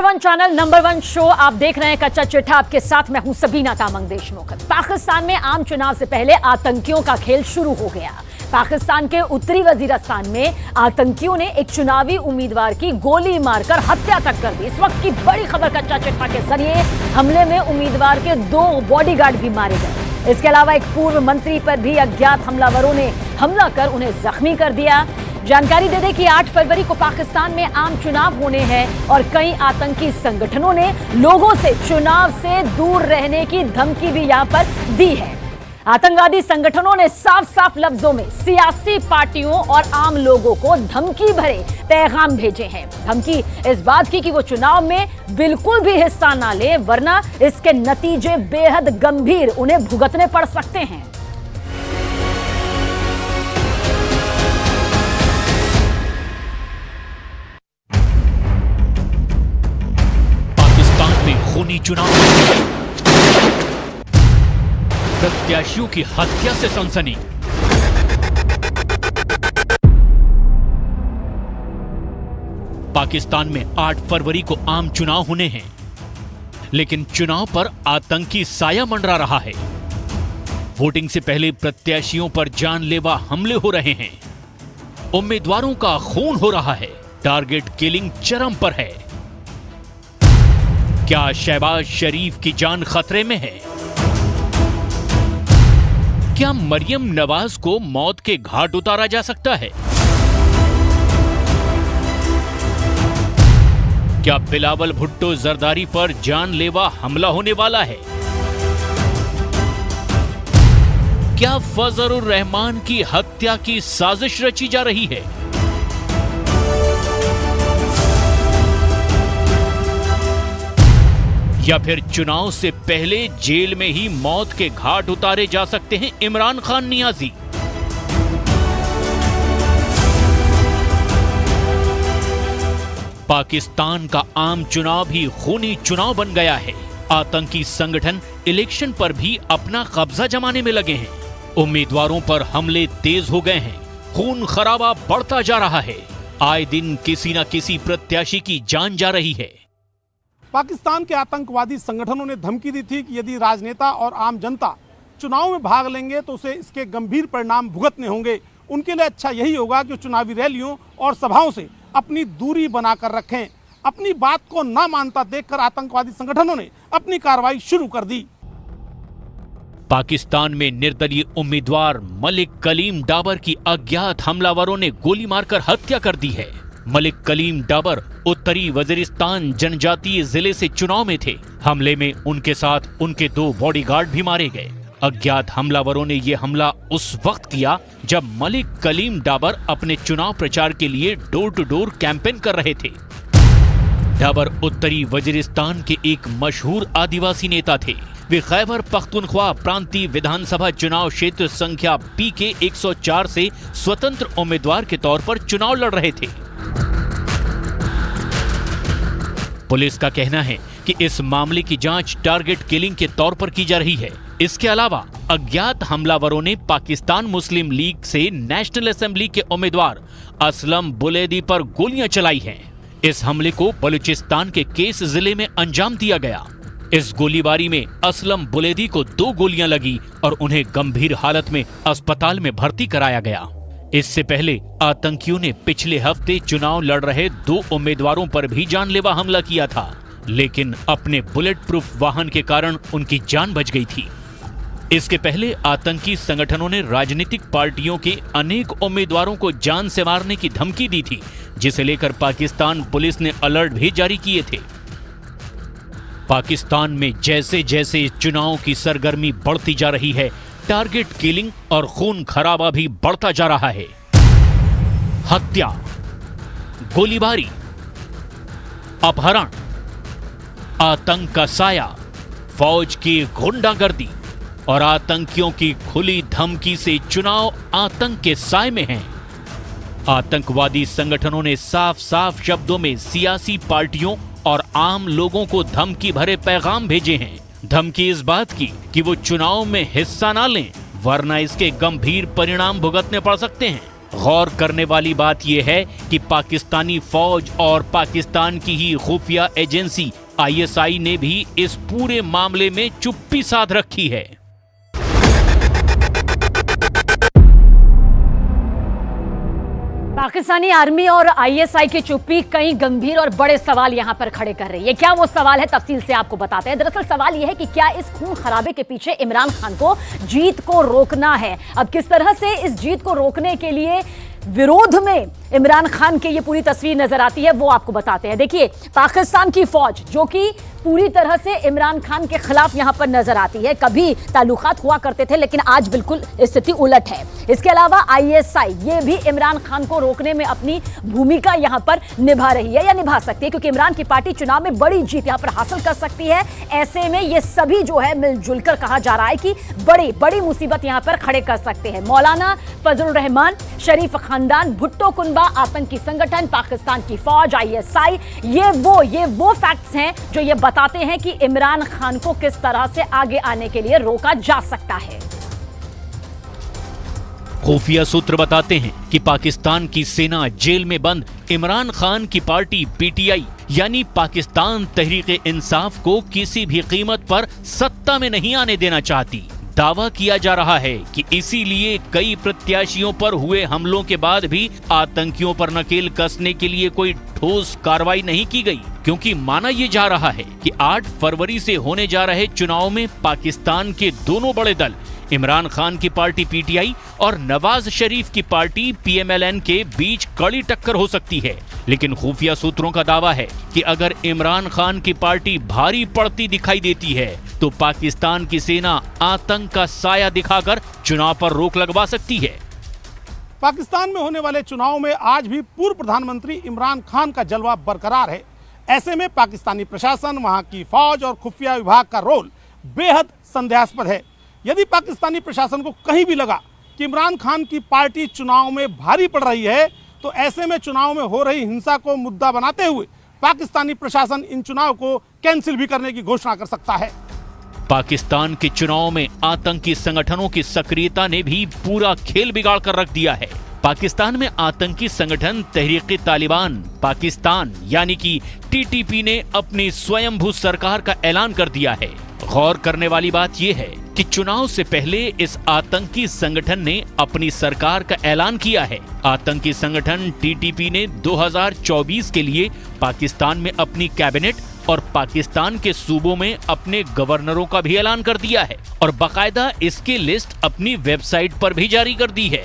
One channel number one show आप देख रहे हैं कच्चा चिट्ठा। आपके साथ मैं हूं सबीना तामंग देशमुख। पाकिस्तान में आम चुनाव से पहले आतंकियों का खेल शुरू हो गया। पाकिस्तान के उत्तरी वजीरिस्तान में आतंकियों ने एक चुनावी उम्मीदवार की गोली मारकर हत्या तक कर दी। इस वक्त की बड़ी खबर कच्चा चिट्ठा के जरिए। हमले में उम्मीदवार के 2 बॉडीगार्ड भी मारे गए। इसके अलावा एक पूर्व मंत्री पर भी अज्ञात हमलावरों ने हमला कर उन्हें जख्मी कर दिया। जानकारी दे दें कि 8 फरवरी को पाकिस्तान में आम चुनाव होने हैं और कई आतंकी संगठनों ने लोगों से चुनाव से दूर रहने की धमकी भी यहां पर दी है। आतंकवादी संगठनों ने साफ साफ लफ्जों में सियासी पार्टियों और आम लोगों को धमकी भरे पैगाम भेजे हैं। धमकी इस बात की कि वो चुनाव में बिल्कुल भी हिस्सा ना लें, वरना इसके नतीजे बेहद गंभीर उन्हें भुगतने पड़ सकते हैं। खूनी चुनाव, प्रत्याशियों की हत्या से सनसनी। पाकिस्तान में 8 फरवरी को आम चुनाव होने हैं, लेकिन चुनाव पर आतंकी साया मंडरा रहा है। वोटिंग से पहले प्रत्याशियों पर जानलेवा हमले हो रहे हैं। उम्मीदवारों का खून हो रहा है। टारगेट किलिंग चरम पर है। क्या शहबाज शरीफ की जान खतरे में है? क्या मरियम नवाज को मौत के घाट उतारा जा सकता है? क्या बिलावल भुट्टो जरदारी पर जानलेवा हमला होने वाला है? क्या फजलुर रहमान की हत्या की साजिश रची जा रही है? या फिर चुनाव से पहले जेल में ही मौत के घाट उतारे जा सकते हैं इमरान खान नियाजी? पाकिस्तान का आम चुनाव भी खूनी चुनाव बन गया है। आतंकी संगठन इलेक्शन पर भी अपना कब्जा जमाने में लगे हैं। उम्मीदवारों पर हमले तेज हो गए हैं। खून खराबा बढ़ता जा रहा है। आए दिन किसी न किसी प्रत्याशी की जान जा रही है। पाकिस्तान के आतंकवादी संगठनों ने धमकी दी थी कि यदि राजनेता और आम जनता चुनाव में भाग लेंगे तो उसे इसके गंभीर परिणाम भुगतने होंगे। उनके लिए अच्छा यही होगा कि चुनावी रैलियों और सभाओं से अपनी दूरी बनाकर रखें। अपनी बात को ना मानता देखकर आतंकवादी संगठनों ने अपनी कार्रवाई शुरू कर दी। पाकिस्तान में निर्दलीय उम्मीदवार मलिक कलीम डाबर की अज्ञात हमलावरों ने गोली मारकर हत्या कर दी है। मलिक कलीम डाबर उत्तरी वजीरिस्तान जनजातीय जिले से चुनाव में थे। हमले में उनके साथ उनके 2 बॉडीगार्ड भी मारे गए। अज्ञात हमलावरों ने यह हमला उस वक्त किया जब मलिक कलीम डाबर अपने चुनाव प्रचार के लिए डोर टू डोर कैंपेन कर रहे थे। डाबर उत्तरी वजीरिस्तान के एक मशहूर आदिवासी नेता थे। वे खैबर पख्तूनख्वा प्रांतीय विधानसभा चुनाव क्षेत्र संख्या PK 104 से स्वतंत्र उम्मीदवार के तौर पर चुनाव लड़ रहे थे। पुलिस का कहना है कि इस मामले की जांच टारगेट किलिंग के तौर पर की जा रही है। इसके अलावा अज्ञात हमलावरों ने पाकिस्तान मुस्लिम लीग से नेशनल असेंबली के उम्मीदवार असलम बुलेदी पर गोलियां चलाई हैं। इस हमले को बलूचिस्तान के केस जिले में अंजाम दिया गया। इस गोलीबारी में असलम बुलेदी को 2 गोलियां लगी और उन्हें गंभीर हालत में अस्पताल में भर्ती कराया गया। इससे पहले आतंकियों ने पिछले हफ्ते चुनाव लड़ रहे 2 उम्मीदवारों पर भी जानलेवा हमला किया था, लेकिन अपने बुलेट प्रूफ वाहन के कारण उनकी जान बच गई थी। इसके पहले आतंकी संगठनों ने राजनीतिक पार्टियों के अनेक उम्मीदवारों को जान से मारने की धमकी दी थी, जिसे लेकर पाकिस्तान पुलिस ने अलर्ट भी जारी किए थे। पाकिस्तान में जैसे जैसे चुनाव की सरगर्मी बढ़ती जा रही है, टारगेट किलिंग और खून खराबा भी बढ़ता जा रहा है। हत्या, गोलीबारी, अपहरण, आतंक का साया, फौज की गुंडागर्दी और आतंकियों की खुली धमकी से चुनाव आतंक के साए में हैं। आतंकवादी संगठनों ने साफ साफ शब्दों में सियासी पार्टियों और आम लोगों को धमकी भरे पैगाम भेजे हैं। धमकी इस बात की कि वो चुनाव में हिस्सा ना लें, वरना इसके गंभीर परिणाम भुगतने पड़ सकते हैं। गौर करने वाली बात यह है कि पाकिस्तानी फौज और पाकिस्तान की ही खुफिया एजेंसी ISI ने भी इस पूरे मामले में चुप्पी साध रखी है। पाकिस्तानी आर्मी और ISI की चुप्पी कई गंभीर और बड़े सवाल यहां पर खड़े कर रही है। क्या वो सवाल है, तफसील से आपको बताते हैं। दरअसल सवाल यह है कि क्या इस खून खराबे के पीछे इमरान खान को जीत को रोकना है। अब किस तरह से इस जीत को रोकने के लिए विरोध में इमरान खान की ये पूरी तस्वीर नजर आती है, वो आपको बताते हैं। देखिए, पाकिस्तान की फौज जो कि पूरी तरह से इमरान खान के खिलाफ यहां पर नजर आती है। कभी ताल्लुकात हुआ करते थे, लेकिन आज बिल्कुल स्थिति उलट है। इसके अलावा ISI ये भी इमरान खान को रोकने में अपनी भूमिका यहां पर निभा रही है या निभा सकती है, क्योंकि इमरान की पार्टी चुनाव में बड़ी जीत यहां पर हासिल कर सकती है। ऐसे में ये सभी जो है मिलजुल कर कहा जा रहा है कि बड़ी बड़ी मुसीबत यहां पर खड़े कर सकते हैं। मौलाना फजलुर रहमान, शरीफ खानदान, भुट्टो कुनबा, आतंकी संगठन, पाकिस्तान की फौज, ISI, ये वो फैक्ट्स हैं जो ये बताते हैं कि इमरान खान को किस तरह से आगे आने के लिए रोका जा सकता है। खुफिया सूत्र बताते हैं कि पाकिस्तान की सेना जेल में बंद इमरान खान की पार्टी PTI यानी पाकिस्तान तहरीक-ए-इंसाफ को किसी भी कीमत पर सत्ता में नहीं आने देना चाहती। दावा किया जा रहा है कि इसीलिए कई प्रत्याशियों पर हुए हमलों के बाद भी आतंकियों पर नकेल कसने के लिए कोई ठोस कार्रवाई नहीं की गई, क्योंकि माना यह जा रहा है कि 8 फरवरी से होने जा रहे चुनाव में पाकिस्तान के दोनों बड़े दल इमरान खान की पार्टी PTI और नवाज शरीफ की पार्टी PMLN के बीच कड़ी टक्कर हो सकती है। लेकिन खुफिया सूत्रों का दावा है कि अगर इमरान खान की पार्टी भारी पड़ती दिखाई देती है तो पाकिस्तान की सेना आतंक का साया दिखाकर चुनाव पर रोक लगवा सकती है। पाकिस्तान में होने वाले चुनाव में आज भी पूर्व प्रधानमंत्री इमरान खान का जलवा बरकरार है। ऐसे में पाकिस्तानी प्रशासन, वहां की फौज और खुफिया विभाग का रोल बेहद संदेहास्पद है। यदि पाकिस्तानी प्रशासन को कहीं भी लगा कि इमरान खान की पार्टी चुनाव में भारी पड़ रही है, तो ऐसे में चुनाव में हो रही हिंसा को मुद्दा बनाते हुए पाकिस्तानी प्रशासन इन चुनाव को कैंसिल भी करने की घोषणा कर सकता है। पाकिस्तान के चुनाव में आतंकी संगठनों की सक्रियता ने भी पूरा खेल बिगाड़ कर रख दिया है। पाकिस्तान में आतंकी संगठन तहरीक-ए-तालिबान पाकिस्तान यानी कि TTP ने अपनी स्वयंभू सरकार का ऐलान कर दिया है। गौर करने वाली बात यह है कि चुनाव से पहले इस आतंकी संगठन ने अपनी सरकार का ऐलान किया है। आतंकी संगठन TTP ने 2024 के लिए पाकिस्तान में अपनी कैबिनेट और पाकिस्तान के सूबों में अपने गवर्नरों का भी ऐलान कर दिया है और बाकायदा इसकी लिस्ट अपनी वेबसाइट पर भी जारी कर दी है।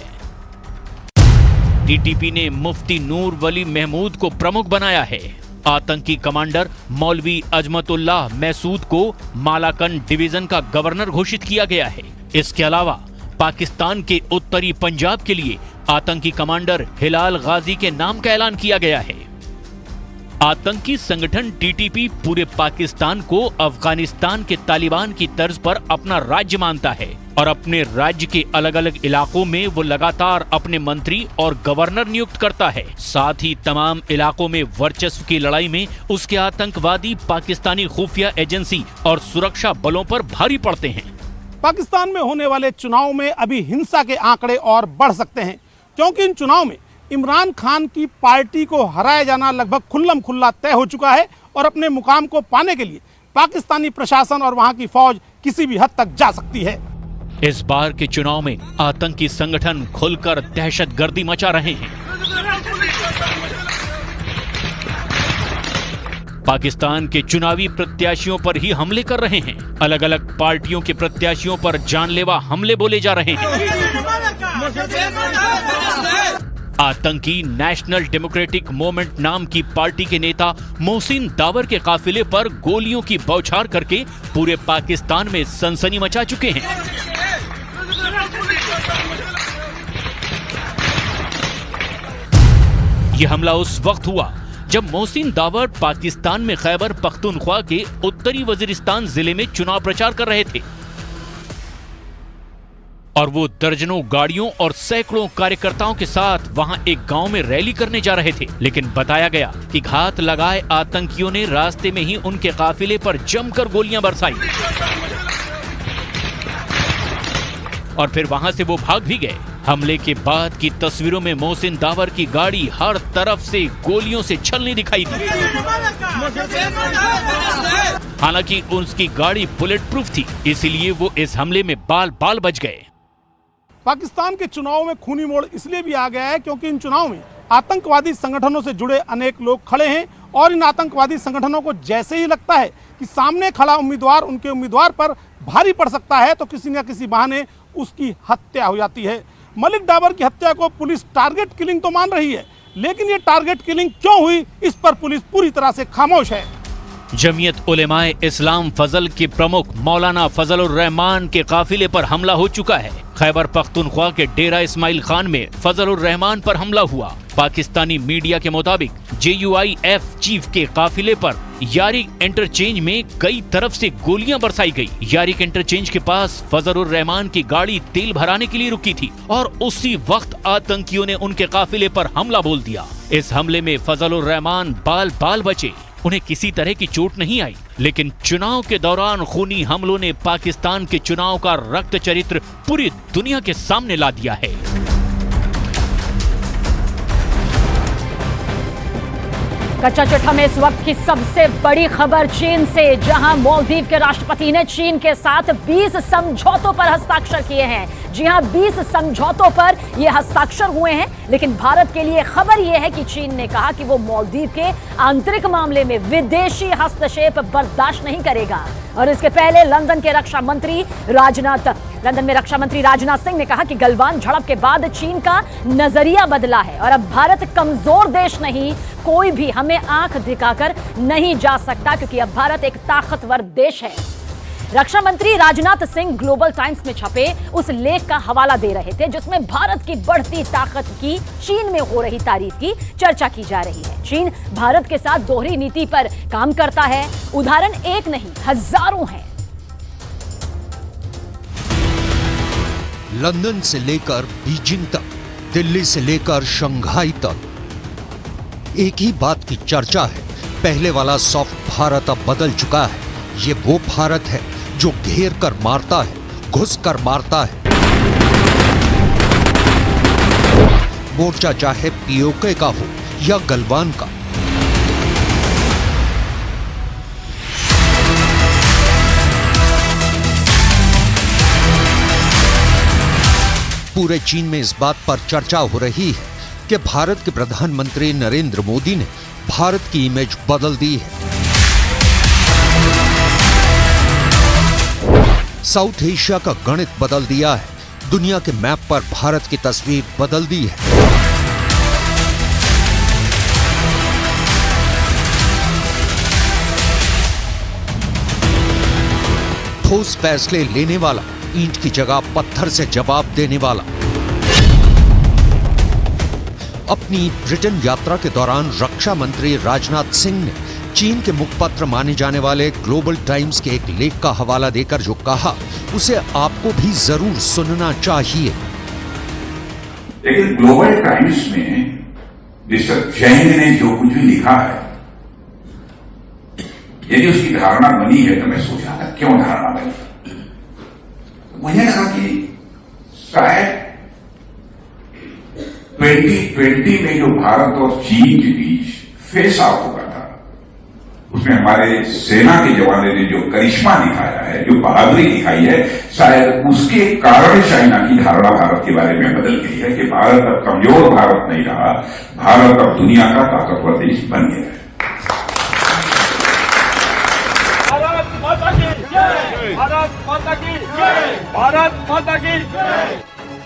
TTP ने मुफ्ती नूर वली महमूद को प्रमुख बनाया है। आतंकी कमांडर मौलवी अजमतुल्लाह मैसूद को मालाकन डिवीजन का गवर्नर घोषित किया गया है। इसके अलावा पाकिस्तान के उत्तरी पंजाब के लिए आतंकी कमांडर हिलाल गाजी के नाम का ऐलान किया गया है। आतंकी संगठन TTP पूरे पाकिस्तान को अफगानिस्तान के तालिबान की तर्ज पर अपना राज्य मानता है और अपने राज्य के अलग अलग इलाकों में वो लगातार अपने मंत्री और गवर्नर नियुक्त करता है। साथ ही तमाम इलाकों में वर्चस्व की लड़ाई में उसके आतंकवादी पाकिस्तानी खुफिया एजेंसी और सुरक्षा बलों पर भारी पड़ते हैं। पाकिस्तान में होने वाले चुनाव में अभी हिंसा के आंकड़े और बढ़ सकते हैं, क्योंकि इन चुनाव में इमरान खान की पार्टी को हराया जाना लगभग खुल्लम खुल्ला तय हो चुका है और अपने मुकाम को पाने के लिए पाकिस्तानी प्रशासन और वहां की फौज किसी भी हद तक जा सकती है। इस बार के चुनाव में आतंकी संगठन खुलकर दहशतगर्दी मचा रहे हैं। पाकिस्तान के चुनावी प्रत्याशियों पर ही हमले कर रहे हैं। अलग अलग पार्टियों के प्रत्याशियों पर जानलेवा हमले बोले जा रहे हैं। आतंकी नेशनल डेमोक्रेटिक मूवमेंट नाम की पार्टी के नेता मोहसिन दावर के काफिले पर गोलियों की बौछार करके पूरे पाकिस्तान में सनसनी मचा चुके हैं। यह हमला उस वक्त हुआ जब मोहसिन दावर पाकिस्तान में खैबर पख्तूनख्वा के उत्तरी वजीरिस्तान जिले में चुनाव प्रचार कर रहे थे और वो दर्जनों गाड़ियों और सैकड़ों कार्यकर्ताओं के साथ वहां एक गांव में रैली करने जा रहे थे। लेकिन बताया गया कि घात लगाए आतंकियों ने रास्ते में ही उनके काफिले पर जमकर गोलियां बरसाई और फिर वहां से वो भाग भी गए। हमले के बाद की तस्वीरों में मोहसिन दावर की गाड़ी हर तरफ से गोलियों से छलनी दिखाई दी। हालांकि उसकी गाड़ी बुलेट प्रूफ थी, इसीलिए वो इस हमले में बाल बाल बच गए। पाकिस्तान के चुनाव में खूनी मोड़ इसलिए भी आ गया है क्योंकि इन चुनाव में आतंकवादी संगठनों से जुड़े अनेक लोग खड़े हैं और इन आतंकवादी संगठनों को जैसे ही लगता है कि सामने खड़ा उम्मीदवार उनके उम्मीदवार पर भारी पड़ सकता है तो किसी न किसी बहाने उसकी हत्या हो जाती है। मलिक डाबर की हत्या को पुलिस टारगेट किलिंग तो मान रही है, लेकिन ये टारगेट किलिंग क्यों हुई, इस पर पुलिस पूरी तरह से खामोश है। जमीयत उलेमाए इस्लाम फजल के प्रमुख मौलाना फजलुर रहमान के काफिले पर हमला हो चुका है। खैबर पख्तूनख्वा के डेरा इस्माइल खान में फजलुर रहमान पर हमला हुआ। पाकिस्तानी मीडिया के मुताबिक JUIF चीफ के काफिले पर यारिक इंटरचेंज में कई तरफ से गोलियां बरसाई गई। यारिक इंटरचेंज के पास फजलुर रहमान की गाड़ी तेल भराने के लिए रुकी थी और उसी वक्त आतंकियों ने उनके काफिले पर हमला बोल दिया। इस हमले में फजलुर रहमान बाल बाल बचे, उन्हें किसी तरह की चोट नहीं आई। लेकिन चुनाव के दौरान खूनी हमलों ने पाकिस्तान के चुनाव का रक्त चरित्र पूरी दुनिया के सामने ला दिया है। कच्चा चिट्ठा में इस वक्त की सबसे बड़ी खबर चीन से, जहां मालदीव के राष्ट्रपति ने चीन के साथ 20 समझौतों पर हस्ताक्षर किए हैं। जी हां, 20 समझौतों पर ये हस्ताक्षर हुए हैं। लेकिन भारत के लिए खबर यह है कि चीन ने कहा कि वो मालदीव के आंतरिक मामले में विदेशी हस्तक्षेप बर्दाश्त नहीं करेगा। और इसके पहले लंदन में रक्षा मंत्री राजनाथ सिंह ने कहा कि गलवान झड़प के बाद चीन का नजरिया बदला है और अब भारत कमजोर देश नहीं, कोई भी हमें आंख दिखाकर नहीं जा सकता, क्योंकि अब भारत एक ताकतवर देश है। रक्षा मंत्री राजनाथ सिंह ग्लोबल टाइम्स में छपे उस लेख का हवाला दे रहे थे जिसमें भारत की बढ़ती ताकत की चीन में हो रही तारीफ की चर्चा की जा रही है। चीन भारत के साथ दोहरी नीति पर काम करता है। उदाहरण एक नहीं, हजारों हैं। लंदन से लेकर बीजिंग तक, दिल्ली से लेकर शंघाई तक एक ही बात की चर्चा है, पहले वाला सॉफ्ट भारत अब बदल चुका है। ये वो भारत है जो घेर कर मारता है, घुस कर मारता है। मोर्चा चाहे पीओके का हो या गलवान का। पूरे चीन में इस बात पर चर्चा हो रही है कि भारत के प्रधानमंत्री नरेंद्र मोदी ने भारत की इमेज बदल दी है। साउथ एशिया का गणित बदल दिया है, दुनिया के मैप पर भारत की तस्वीर बदल दी है। ठोस फैसले लेने वाला, ईंट की जगह पत्थर से जवाब देने वाला। अपनी ब्रिटेन यात्रा के दौरान रक्षा मंत्री राजनाथ सिंह ने चीन के मुखपत्र माने जाने वाले ग्लोबल टाइम्स के एक लेख का हवाला देकर जो कहा, उसे आपको भी जरूर सुनना चाहिए। लेकिन ग्लोबल टाइम्स में मिस्टर जैन ने जो कुछ भी लिखा है, यदि उसकी धारणा बनी है तो मैं सोचा था क्यों धारणा बनी। मुझे लगा कि शायद 2020 में जो भारत और चीन के बीच फेस आउट हुआ था, उसमें हमारे सेना के जवानों ने जो करिश्मा दिखाया है, जो बहादुरी दिखाई है, शायद उसके कारण चाइना की धारणा भारत के बारे में बदल गई है कि भारत अब कमजोर भारत नहीं रहा, भारत अब दुनिया का ताकतवर देश बन गया है। भारत माता की जय, भारत माता की जय, भारत माता की जय।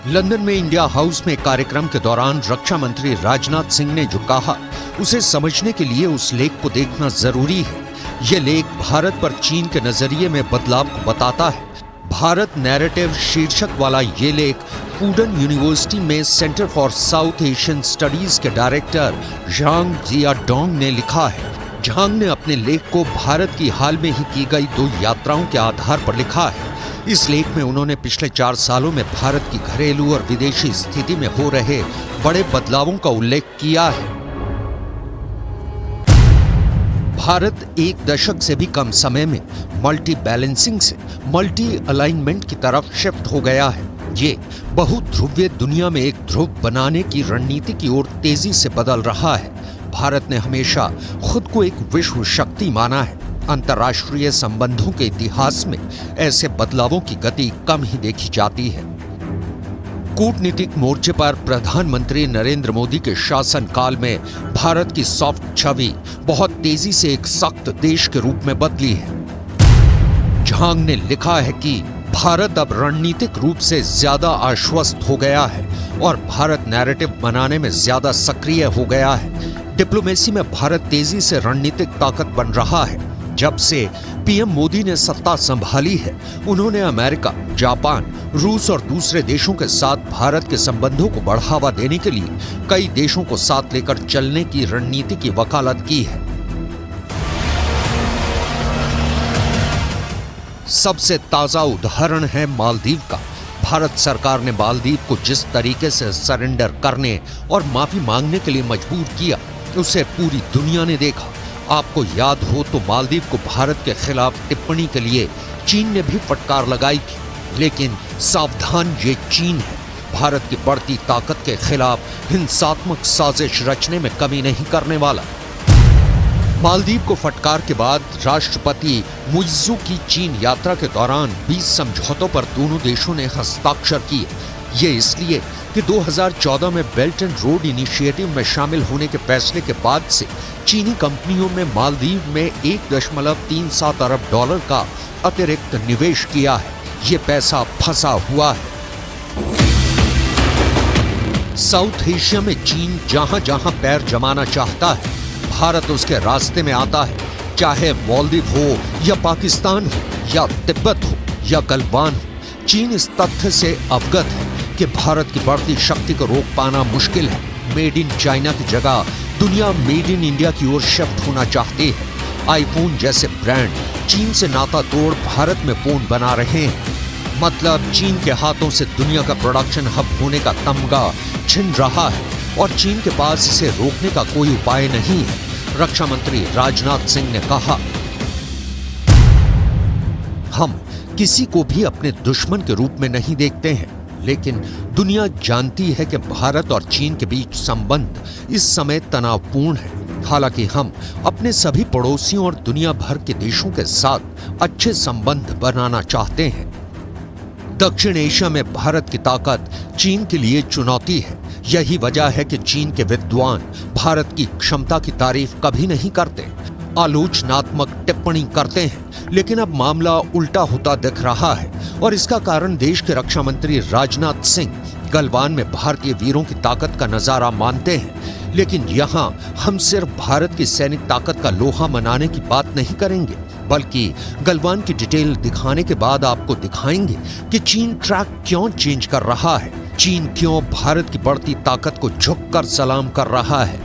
लंदन में इंडिया हाउस में कार्यक्रम के दौरान रक्षा मंत्री राजनाथ सिंह ने जो कहा, उसे समझने के लिए उस लेख को देखना जरूरी है। यह लेख भारत पर चीन के नजरिए में बदलाव को बताता है। भारत नैरेटिव शीर्षक वाला ये लेख फूडन यूनिवर्सिटी में centre for south Asian studies के डायरेक्टर झांग जियाडोंग ने लिखा है। झांग ने अपने लेख को भारत की हाल में ही की गई 2 यात्राओं के आधार पर लिखा है। इस लेख में उन्होंने पिछले 4 सालों में भारत की घरेलू और विदेशी स्थिति में हो रहे बड़े बदलावों का उल्लेख किया है। भारत 1 दशक से भी कम समय में मल्टी बैलेंसिंग से मल्टी अलाइनमेंट की तरफ शिफ्ट हो गया है। ये बहुध्रुवीय दुनिया में एक ध्रुव बनाने की रणनीति की ओर तेजी से बदल रहा है। भारत ने हमेशा खुद को एक विश्व शक्ति माना है। अंतर्राष्ट्रीय संबंधों के इतिहास में ऐसे बदलावों की गति कम ही देखी जाती है। कूटनीतिक मोर्चे पर प्रधानमंत्री नरेंद्र मोदी के शासनकाल में भारत की सॉफ्ट छवि बहुत तेजी से एक सख्त देश के रूप में बदली है। झांग ने लिखा है कि भारत अब रणनीतिक रूप से ज्यादा आश्वस्त हो गया है और भारत नैरेटिव बनाने में ज्यादा सक्रिय हो गया है। डिप्लोमेसी में भारत तेजी से रणनीतिक ताकत बन रहा है। जब से पीएम मोदी ने सत्ता संभाली है, उन्होंने अमेरिका, जापान, रूस और दूसरे देशों के साथ भारत के संबंधों को बढ़ावा देने के लिए कई देशों को साथ लेकर चलने की रणनीति की वकालत की है। सबसे ताजा उदाहरण है मालदीव का। भारत सरकार ने मालदीव को जिस तरीके से सरेंडर करने और माफी मांगने के लिए मजबूर किया, उसे पूरी दुनिया ने देखा। आपको याद हो तो मालदीव को भारत के खिलाफ टिप्पणी के लिए चीन ने भी फटकार लगाई थी। लेकिन सावधान, ये चीन है। भारत की बढ़ती ताकत के खिलाफ हिंसात्मक साजिश रचने में कमी नहीं करने वाला। मालदीव को फटकार के बाद राष्ट्रपति मुइज्जू की चीन यात्रा के दौरान 20 समझौतों पर दोनों देशों ने हस्ताक्षर किए। ये इसलिए कि 2014 में बेल्ट एंड रोड इनिशिएटिव में शामिल होने के फैसले के बाद से चीनी कंपनियों में मालदीव में 1.37 अरब डॉलर का अतिरिक्त निवेश किया है। ये पैसा फंसा हुआ है। साउथ एशिया में चीन जहां जहां पैर जमाना चाहता है, भारत उसके रास्ते में आता है। चाहे मालदीव हो या पाकिस्तान हो या तिब्बत हो या गलवान हो, चीन इस तथ्य से अवगत है कि भारत की बढ़ती शक्ति को रोक पाना मुश्किल है। मेड इन चाइना की जगह दुनिया मेड इन इंडिया की ओर शिफ्ट होना चाहती है। आईफोन जैसे ब्रांड चीन से नाता तोड़ भारत में फोन बना रहे हैं। मतलब चीन के हाथों से दुनिया का प्रोडक्शन हब होने का तमगा छिन रहा है और चीन के पास इसे रोकने का कोई उपाय नहीं है। रक्षा मंत्री राजनाथ सिंह ने कहा, हम किसी को भी अपने दुश्मन के रूप में नहीं देखते हैं, लेकिन दुनिया जानती है कि भारत और चीन के बीच संबंध इस समय तनावपूर्ण है। हालांकि हम अपने सभी पड़ोसियों और दुनिया भर के देशों के साथ अच्छे संबंध बनाना चाहते हैं। दक्षिण एशिया में भारत की ताकत चीन के लिए चुनौती है। यही वजह है कि चीन के विद्वान भारत की क्षमता की तारीफ कभी नहीं करते, आलोचनात्मक टिप्पणी करते हैं। लेकिन अब मामला उल्टा होता दिख रहा है और इसका कारण देश के रक्षा मंत्री राजनाथ सिंह गलवान में भारतीय वीरों की ताकत का नजारा मानते हैं। लेकिन यहाँ हम सिर्फ भारत की सैनिक ताकत का लोहा मनाने की बात नहीं करेंगे, बल्कि गलवान की डिटेल दिखाने के बाद आपको दिखाएंगे कि चीन ट्रैक क्यों चेंज कर रहा है, चीन क्यों भारत की बढ़ती ताकत को झुककर सलाम कर रहा है।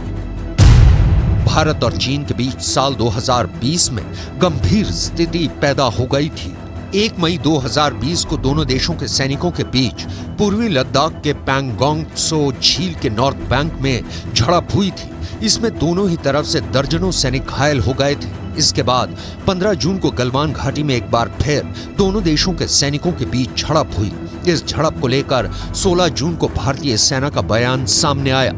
भारत और चीन के बीच साल 2020 में गंभीर स्थिति पैदा हो गई थी। 1 मई 2020 को दोनों देशों के सैनिकों के बीच पूर्वी लद्दाख के पैंगोंग त्सो झील के नॉर्थ बैंक में झड़प हुई थी। इसमें दोनों ही तरफ से दर्जनों सैनिक घायल हो गए थे। इसके बाद 15 जून को गलवान घाटी में एक बार फिर दोनों देशों के सैनिकों के बीच झड़प हुई। इस झड़प को लेकर 16 जून को भारतीय सेना का बयान सामने आया।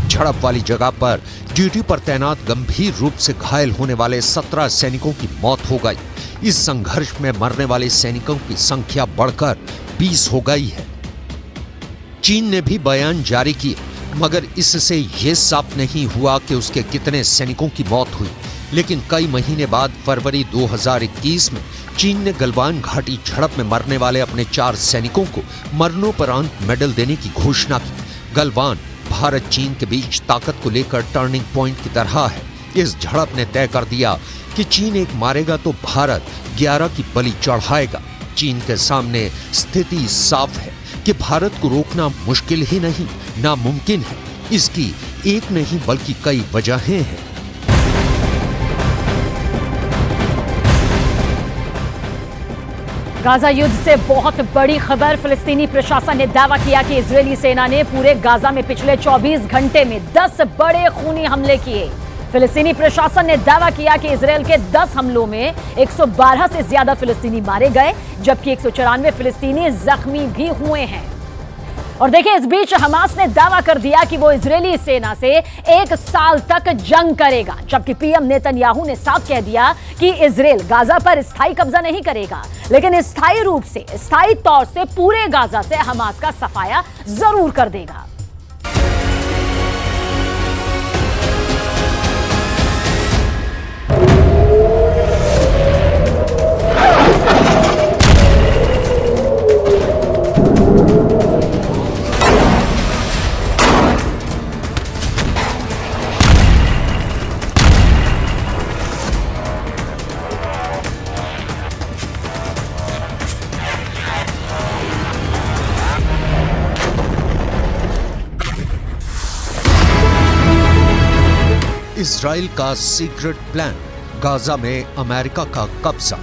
झड़प वाली जगह पर ड्यूटी पर तैनात गंभीर रूप से घायल होने वाले 17 सैनिकों की मौत हो गई। इस संघर्ष में मरने वाले सैनिकों की संख्या बढ़कर 20 हो गई है। चीन ने भी बयान जारी किया, मगर इससे यह साफ नहीं हुआ कि उसके कितने सैनिकों की मौत हुई। लेकिन कई महीने बाद फरवरी 2021 में चीन ने गलवान घाटी झड़प में मरने वाले अपने 4 सैनिकों को मरणोपरांत मेडल देने की घोषणा की। गलवान भारत चीन के बीच ताकत को लेकर टर्निंग पॉइंट की तरह है। इस झड़प ने तय कर दिया कि चीन एक मारेगा तो भारत 11 की बलि चढ़ाएगा। चीन के सामने स्थिति साफ है कि भारत को रोकना मुश्किल ही नहीं, नामुमकिन है। इसकी एक नहीं बल्कि कई वजहें हैं। गाजा युद्ध से बहुत बड़ी खबर। फिलिस्तीनी प्रशासन ने दावा किया कि इजरायली सेना ने पूरे गाजा में पिछले 24 घंटे में 10 बड़े खूनी हमले किए। फिलिस्तीनी प्रशासन ने दावा किया कि इजरायल के 10 हमलों में 112 से ज्यादा फिलिस्तीनी मारे गए, जबकि 194 फिलिस्तीनी जख्मी भी हुए हैं। और देखिए, इस बीच हमास ने दावा कर दिया कि वो इजरायली सेना से 1 साल तक जंग करेगा, जबकि पीएम नेतन्याहू ने साफ कह दिया कि इजरायल गाजा पर स्थायी कब्जा नहीं करेगा, लेकिन स्थायी रूप से, स्थायी तौर से पूरे गाजा से हमास का सफाया जरूर कर देगा। इजराइल का सीक्रेट प्लान, गाजा में अमेरिका का कब्जा।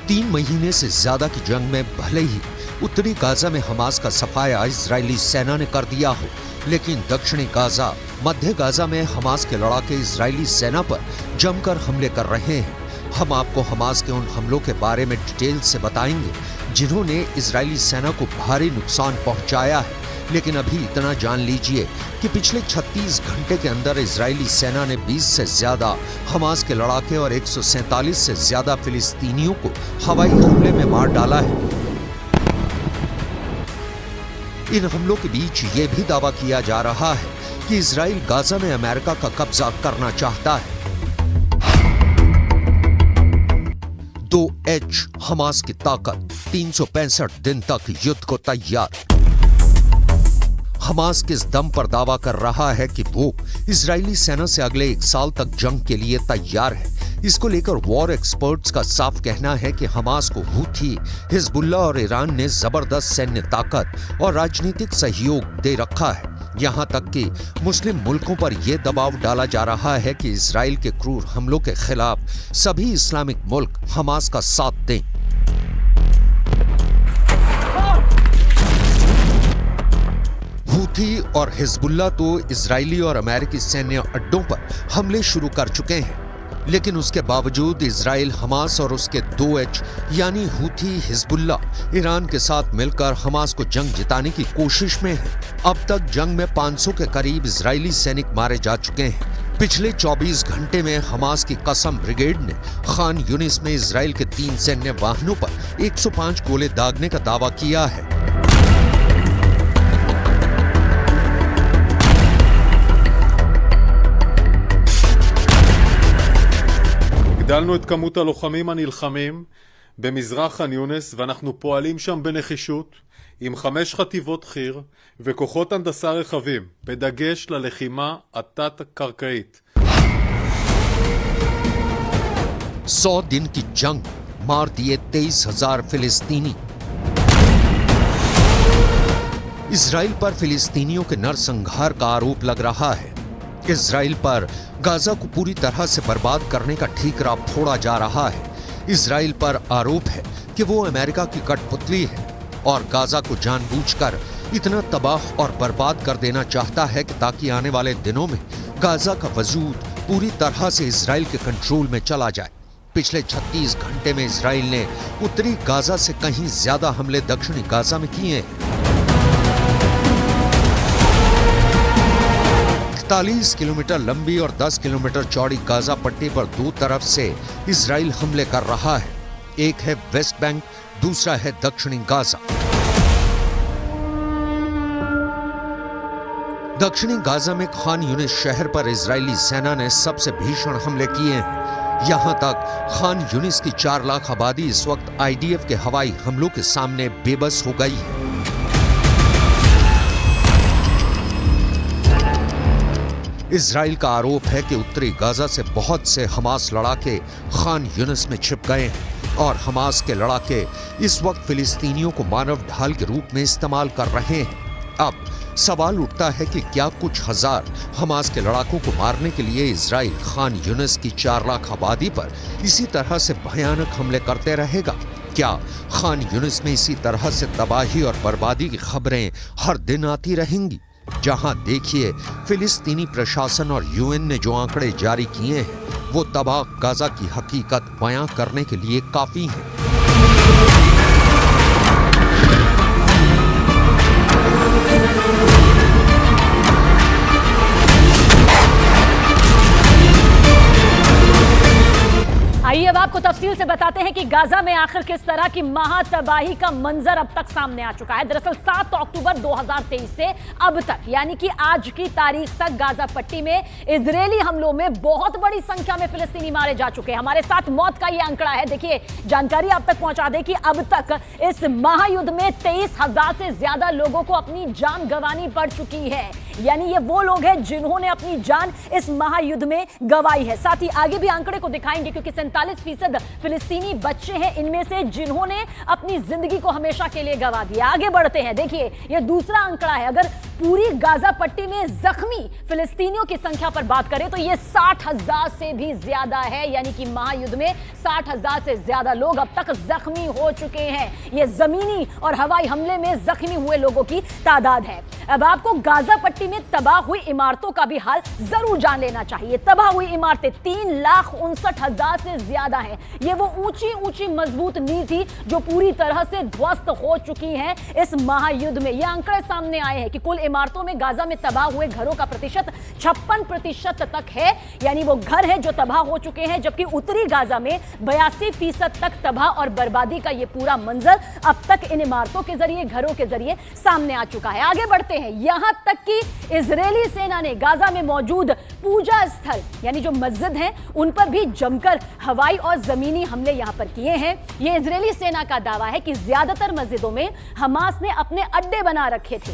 3 महीने से ज्यादा की जंग में भले ही उत्तरी गाजा में हमास का सफाया इजरायली सेना ने कर दिया हो, लेकिन दक्षिणी गाजा, मध्य गाजा में हमास के लड़ाके इजरायली सेना पर जमकर हमले कर रहे हैं। हम आपको हमास के उन हमलों के बारे में डिटेल से बताएंगे जिन्होंने इजरायली सेना को भारी नुकसान पहुंचाया है। लेकिन अभी इतना जान लीजिए कि पिछले 36 घंटे के अंदर इजरायली सेना ने 20 से ज्यादा हमास के लड़ाके और 147 से ज्यादा फिलिस्तीनियों को हवाई हमले में मार डाला है। इन हमलों के बीच ये भी दावा किया जा रहा है कि इजराइल गाजा में अमेरिका का कब्जा करना चाहता है। 2H हमास की ताकत, 365 दिन तक युद्ध को तैयार। हमास किस दम पर दावा कर रहा है कि वो इजरायली सेना से अगले 1 साल तक जंग के लिए तैयार है। इसको लेकर वॉर एक्सपर्ट्स का साफ कहना है कि हमास को हूथी, हिजबुल्लाह और ईरान ने जबरदस्त सैन्य ताकत और राजनीतिक सहयोग दे रखा है। यहां तक कि मुस्लिम मुल्कों पर यह दबाव डाला जा रहा है कि इजराइल के क्रूर हमलों के खिलाफ सभी इस्लामिक मुल्क हमास का साथ दें। हूथी और हिजबुल्लाह तो इजरायली और अमेरिकी सैन्य अड्डों पर हमले शुरू कर चुके हैं, लेकिन उसके बावजूद इजराइल हमास और उसके 2H यानी हूथी, हिजबुल्लाह ईरान के साथ मिलकर हमास को जंग जिताने की कोशिश में है। अब तक जंग में 500 के करीब इजरायली सैनिक मारे जा चुके हैं। पिछले 24 घंटे में हमास की कसम ब्रिगेड ने खान यूनिस में इजराइल के 3 सैन्य वाहनों पर 105 गोले दागने का दावा किया है। הגדלנו את כמות הלוחמים הנלחמים במזרח ח'אן יונס, ואנחנו פועלים שם בנחישות עם 5 חטיבות חי"ר וכוחות הנדסה רחבים, בדגש ללחימה התת-קרקעית. 100 दिन की जंग, मार दिए 23,000 फिलिस्तीनी। इजराइल पर फिलिस्तीनियों के नरसंहार का आरोप लग रहा है। इजराइल पर गाजा को पूरी तरह से बर्बाद करने का ठीकरा फोड़ा जा रहा है। इजराइल पर आरोप है कि वो अमेरिका की कठपुतली है और गाजा को जानबूझकर इतना तबाह और बर्बाद कर देना चाहता है कि ताकि आने वाले दिनों में गाजा का वजूद पूरी तरह से इजराइल के कंट्रोल में चला जाए। पिछले 36 घंटे में इजराइल ने उत्तरी गाजा से कहीं ज्यादा हमले दक्षिणी गाजा में किए हैं। 41 किलोमीटर लंबी और 10 किलोमीटर चौड़ी गाजा पट्टी पर 2 तरफ से इजराइल हमले कर रहा है। एक है वेस्ट बैंक, दूसरा है दक्षिणी गाजा। दक्षिणी गाजा में खान यूनिस शहर पर इजरायली सेना ने सबसे भीषण हमले किए हैं। यहां तक खान यूनिस की 4 लाख आबादी इस वक्त IDF के हवाई हमलों के सामने बेबस हो गई है। इजराइल का आरोप है कि उत्तरी गाजा से बहुत से हमास लड़ाके खान यूनिस में छिप गए हैं और हमास के लड़ाके इस वक्त फिलिस्तीनियों को मानव ढाल के रूप में इस्तेमाल कर रहे हैं। अब सवाल उठता है कि क्या कुछ हजार हमास के लड़ाकों को मारने के लिए इजराइल खान यूनिस की 4 लाख आबादी पर इसी तरह से भयानक हमले करते रहेगा? क्या खान यूनिस में इसी तरह से तबाही और बर्बादी की खबरें हर दिन आती रहेंगी? जहां देखिए फिलिस्तीनी प्रशासन और यूएन ने जो आंकड़े जारी किए हैं वो तबाह गाजा की हकीकत बयां करने के लिए काफी हैं। आइए अब आपको तफसील से बताते हैं कि गाजा में आखिर किस तरह की महातबाही का मंजर अब तक सामने आ चुका है। दरअसल 7 अक्टूबर 2023 से अब तक यानी कि आज की तारीख तक गाजा पट्टी में इजरायली हमलों में बहुत बड़ी संख्या में फिलिस्तीनी मारे जा चुके हैं। हमारे साथ मौत का ये आंकड़ा है। देखिए जानकारी आप तक पहुंचा दे कि अब तक इस महायुद्ध में 23,000 से ज्यादा लोगों को अपनी जान गंवानी पड़ चुकी है। यानी ये वो लोग हैं जिन्होंने अपनी जान इस महायुद्ध में गंवाई है। साथ ही आगे भी आंकड़े को दिखाएंगे क्योंकि 47% फिलिस्तीनी बच्चे हैं इनमें से जिन्होंने अपनी जिंदगी को हमेशा के लिए गंवा दिया। आगे बढ़ते हैं। देखिए ये दूसरा आंकड़ा है। अगर पूरी गाजा पट्टी में जख्मी फिलिस्तीनियों की संख्या पर बात करें तो ये 60,000 से भी ज्यादा है। यानी कि महायुद्ध में 60,000 से ज्यादा लोग अब तक जख्मी हो चुके हैं। ये जमीनी और हवाई हमले में जख्मी हुए लोगों की तादाद है। अब आपको गाजा पट्टी में तबाह हुई इमारतों का भी हाल जरूर जान लेना चाहिए। तबाह हुई इमारतें 3,59,000 से ज्यादा हैं। ये वो ऊंची ऊंची मजबूत नींव थी जो पूरी तरह से ध्वस्त हो चुकी हैं इस महायुद्ध में। ये आंकड़े सामने आए हैं कि कुल इमारतों में गाजा में तबाह हुए घरों का प्रतिशत 56% तक है। यानी वो घर है जो तबाह हो चुके हैं, जबकि उत्तरी गाजा में 82% तक तबाह और बर्बादी का ये पूरा मंजर अब तक इन इमारतों के जरिए, घरों के जरिए सामने आ चुका है। आगे बढ़ते हैं। यहां तक कि इजरायली सेना ने गाजा में मौजूद पूजा स्थल यानी जो मस्जिद हैं उन पर भी जमकर हवाई और जमीनी हमले यहां पर किए हैं। यह इजरायली सेना का दावा है कि ज्यादातर मस्जिदों में हमास ने अपने अड्डे बना रखे थे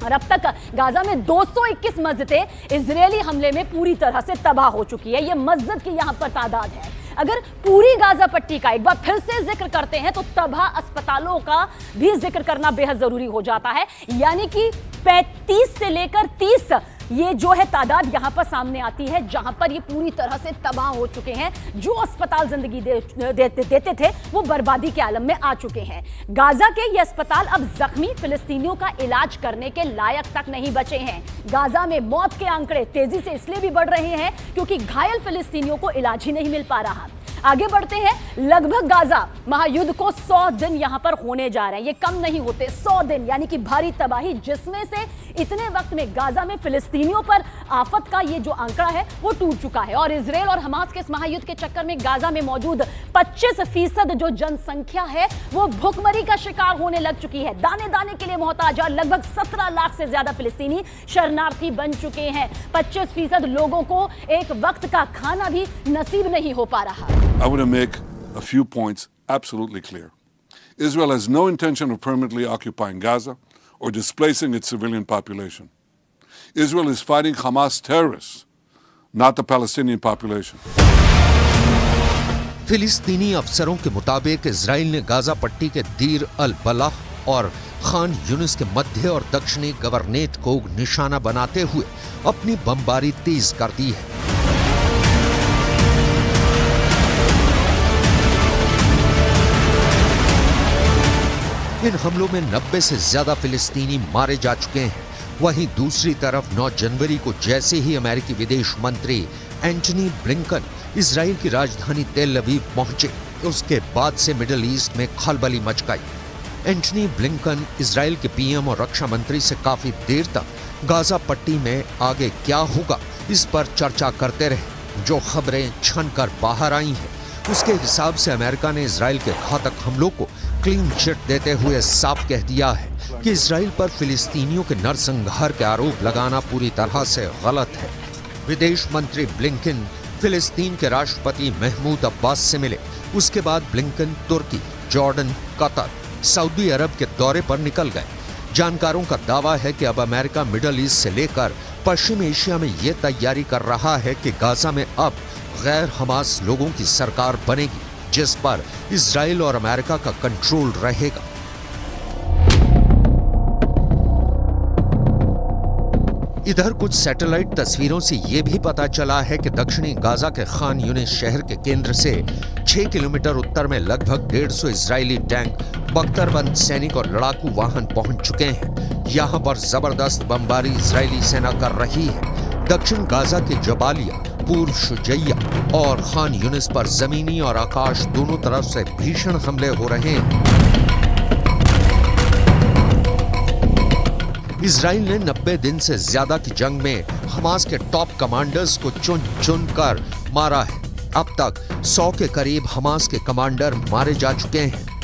और अब तक गाजा में 221 मस्जिदें इजरायली हमले में पूरी तरह से तबाह हो चुकी है। यह मस्जिद की यहां पर तादाद है। अगर पूरी गाजा पट्टी का एक बार फिर से जिक्र करते हैं तो तबाह अस्पतालों का भी जिक्र करना बेहद जरूरी हो जाता है। यानी कि 35 से लेकर 30 ये जो है तादाद यहां पर सामने आती है जहां पर ये पूरी तरह से तबाह हो चुके हैं। जो अस्पताल जिंदगी देते थे वो बर्बादी के आलम में आ चुके हैं। गाजा के ये अस्पताल अब जख्मी फिलिस्तीनियों का इलाज करने के लायक तक नहीं बचे हैं। गाजा में मौत के आंकड़े तेजी से इसलिए भी बढ़ रहे हैं क्योंकि घायल फिलिस्तीनियों को इलाज ही नहीं मिल पा रहा। आगे बढ़ते हैं। लगभग गाजा महायुद्ध को 100 दिन यहां पर होने जा रहे हैं। ये कम नहीं होते, 100 दिन यानी कि भारी तबाही, जिसमें से इतने वक्त में गाजा में फिलिस्तीनियों पर आफत का ये जो आंकड़ा है वो टूट चुका है। और इजराइल और हमास के इस महायुद्ध के चक्कर में गाजा में मौजूद 25% जो जनसंख्या है वो भूखमरी का शिकार होने लग चुकी है। दाने दाने के लिए मोहताज और लगभग 17 लाख से ज्यादा फिलिस्तीनी शरणार्थी बन चुके हैं। 25% लोगों को एक वक्त का खाना भी नसीब नहीं हो पा रहा। I want to make a few points absolutely clear. Israel has no intention of permanently occupying Gaza or displacing its civilian population. Israel is fighting Hamas terrorists, not the Palestinian population. फिलिस्तीनी अफसरों के मुताबिक Israel ने Gaza पट्टी के दीर अल बलाह और खान यूनिस के मध्य और दक्षिणी गवर्नेट को निशाना बनाते हुए अपनी बमबारी तेज कर दी है। इन हमलों में 90 से ज्यादा फिलिस्तीनी मारे जा चुके हैं। वहीं दूसरी तरफ 9 जनवरी को जैसे ही अमेरिकी विदेश मंत्री एंटनी ब्लिंकन इजराइल की राजधानी तेल अवीव पहुंचे, उसके बाद से मिडिल ईस्ट में खलबली मच गई। एंटनी ब्लिंकन इजराइल के पीएम और रक्षा मंत्री से काफी देर तक गाजा पट्टी में आगे क्या होगा इस पर चर्चा करते रहे। जो खबरें छनकर बाहर आई हैं उसके हिसाब से अमेरिका ने इजराइल के घातक हमलों को क्लीन चिट देते हुए साफ कह दिया है कि इजराइल पर फिलिस्तीनियों के नरसंहार के आरोप लगाना पूरी तरह से गलत है। विदेश मंत्री ब्लिंकन फिलिस्तीन के राष्ट्रपति महमूद अब्बास से मिले। उसके बाद ब्लिंकन तुर्की, जॉर्डन, कतर, सऊदी अरब के दौरे पर निकल गए। जानकारों का दावा है कि अब अमेरिका मिडल ईस्ट से लेकर पश्चिम एशिया में ये तैयारी कर रहा है कि गाजा में अब गैर हमास लोगों की सरकार बनेगी जिस पर इजराइल और अमेरिका का कंट्रोल रहेगा। इधर कुछ सैटेलाइट तस्वीरों से यह भी पता चला है कि दक्षिणी गाजा के खान यूनिस शहर के केंद्र से 6 किलोमीटर उत्तर में लगभग 150 इजरायली टैंक, बख्तरबंद सैनिक और लड़ाकू वाहन पहुंच चुके हैं। यहां पर जबरदस्त बमबारी इजरायली सेना कर रही है। दक्षिण गाजा के जबालिया, पूर्व शुजैया और खान यूनिस पर जमीनी और आकाश दोनों तरफ से भीषण हमले हो रहे हैं। इजराइल ने 90 दिन से ज्यादा की जंग में हमास के टॉप कमांडर्स को चुन चुन कर मारा है। अब तक 100 के करीब हमास के कमांडर मारे जा चुके हैं।